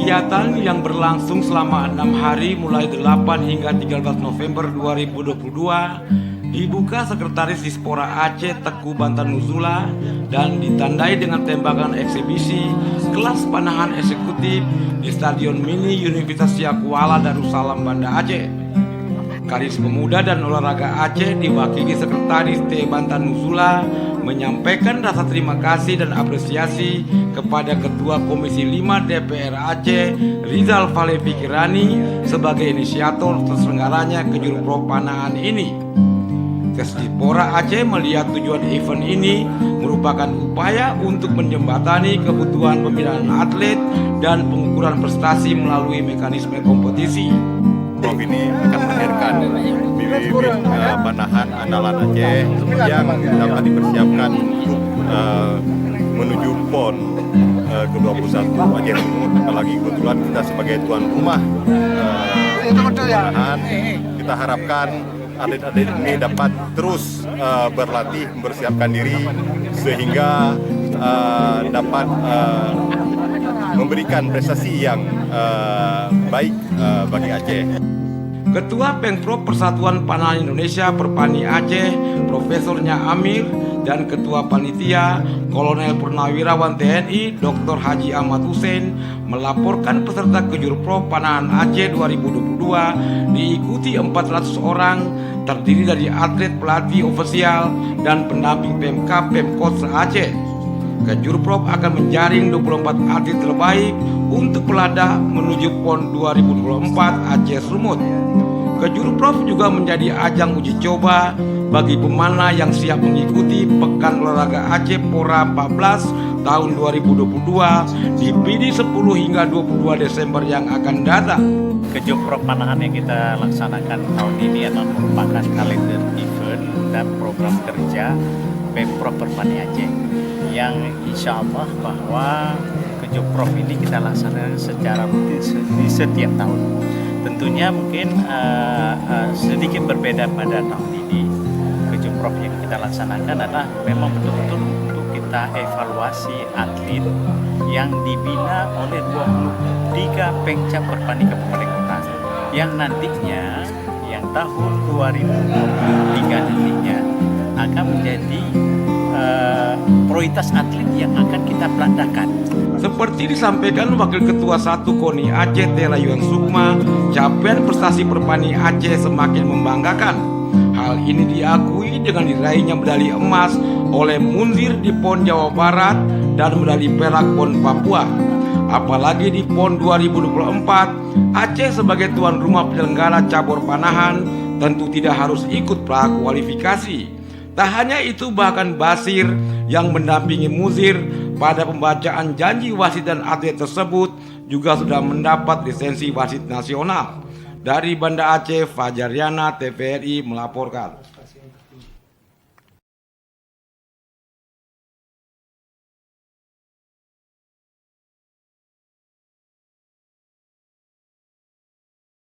Kegiatan yang berlangsung selama 6 hari mulai 8 hingga 13 November 2022 dibuka Sekretaris Dispora Aceh Teguh Bantan Nuzula dan ditandai dengan tembakan eksibisi kelas panahan eksekutif di Stadion Mini Universitas Kuala Darussalam Banda Aceh. Kadis Pemuda dan Olahraga Aceh diwakili Sekretaris T. Bantan Nuzula menyampaikan rasa terima kasih dan apresiasi kepada Ketua Komisi 5 DPR Aceh Rizal Falevi Kirani sebagai inisiator terselenggaranya Kejurprov Panahan ini. Dispora Aceh melihat tujuan event ini merupakan upaya untuk menjembatani kebutuhan pembinaan atlet dan pengukuran prestasi melalui mekanisme kompetisi. Prov ini akan melahirkan bibit-bibit panahan andalan Aceh yang dapat dipersiapkan untuk menuju PON ke-21 Aceh Sumut. Apalagi kebetulan kita sebagai tuan rumah panahan, kita harapkan atlet-atlet ini dapat terus berlatih, mempersiapkan diri sehingga dapat memberikan prestasi yang baik bagi Aceh. Ketua Pengprov Persatuan Panahan Indonesia Perpani Aceh, Profesornya Amir, dan Ketua Panitia Kolonel Purnawirawan TNI Dr. Haji Ahmad Hussein melaporkan peserta Kejurprov Panahan Aceh 2022 diikuti 400 orang, terdiri dari atlet, pelatih ofisial, dan pendamping PMK Pemkot se-Aceh. Kejurprov akan menjaring 24 atlet terbaik untuk peladah menuju PON 2024 Aceh Sumut. Kejurprov juga menjadi ajang uji coba bagi pemanah yang siap mengikuti Pekan Olahraga Aceh Pora 14 tahun 2022 di PD 10 hingga 22 Desember yang akan datang. Kejurprov panahan yang kita laksanakan tahun ini adalah merupakan kalender event dan program kerja Pemprov Perpani Aceh yang insya Allah bahwa Kejurprov ini kita laksanakan secara rutin di setiap tahun. Tentunya mungkin sedikit berbeda pada tahun ini. Kejurprov yang kita laksanakan adalah memang betul-betul untuk kita evaluasi atlet yang dibina oleh 23 Pengcap Perpani Kabupaten Kota yang nantinya yang tahun 2023 nantinya akan menjadi prioritas atlet yang akan kita pelandakan. Seperti disampaikan Wakil Ketua 1 KONI Aceh T. Rayuan Sukma, capaian prestasi Perpani Aceh semakin membanggakan. Hal ini diakui dengan diraihnya medali emas oleh Munzir di PON Jawa Barat dan medali perak PON Papua. Apalagi di PON 2024, Aceh sebagai tuan rumah penyelenggara cabur panahan tentu tidak harus ikut prakualifikasi. Tak hanya itu, bahkan Basir yang mendampingi Muzir pada pembacaan janji wasit dan atlet tersebut juga sudah mendapat lisensi wasit nasional. Dari Banda Aceh, Fajar Yana, TVRI melaporkan.